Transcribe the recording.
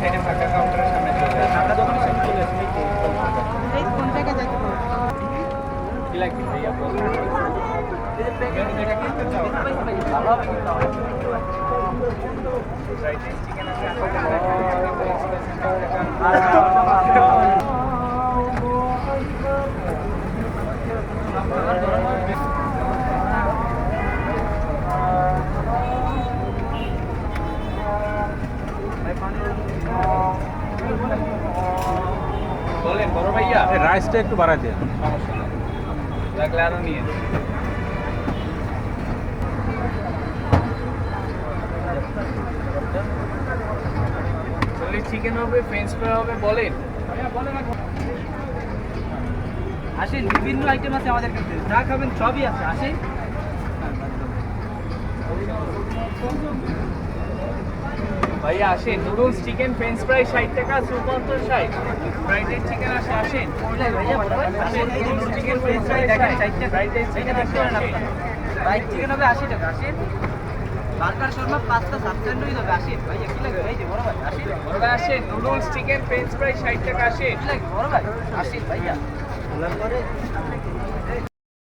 সাইডে ফাঁকা কাউন্টারের সামনে চলে আসুন। ঢাকা দোকানের সামনে চলে আসুন। এই কোন জায়গায় যাইতে হবে? কি লাগবে ভাইয়া বলুন। যেটা কিনতে চাও ভালো হবে কিন্তু আমার। ফ্রাইড রাইস চিকেন আছে 80 টাকা, বলেন বড় ভাইয়া রাইসটা একটু বাড়াই দেন। সমস্যা নেই, লাগলে আরো নিয়ে নিন। চিকেন হবে, ফ্রেঞ্চ ফ্রাই হবে, বলেন। আসেন, বিভিন্ন আইটেম আছে আমাদের কাছে, যা খাবেন সবই আছে, আসেন। ভাইয়া আসেন, নুডলস চিকেন ফ্রেঞ্চ ফ্রাই 60 টাকা, স্যুপ 60, ফ্রাইড রাইস চিকেন আছে, আসেন। ভাইয়া বড় ভাই, আসেন, এই যে নুডলস চিকেন ফ্রেঞ্চ ফ্রাই দেখেন 60 টাকা, ফ্রাইড রাইস এটা চিকেন দেখতে পারেন আপনারা। ফ্রাইড চিকেন হবে 80 টাকা, আসেন। বার্গার শর্মা পাস্তা সাবস্ট্যান্ডার্ড হবে, আসেন। ভাইয়া কি লাগবে? এই যে বড় ভাই, আসেন। বড় ভাই আসেন, নুডলস চিকেন ফ্রেঞ্চ ফ্রাই 60 টাকা, আসেন। কি লাগবে বড় ভাই? আসেন ভাইয়া।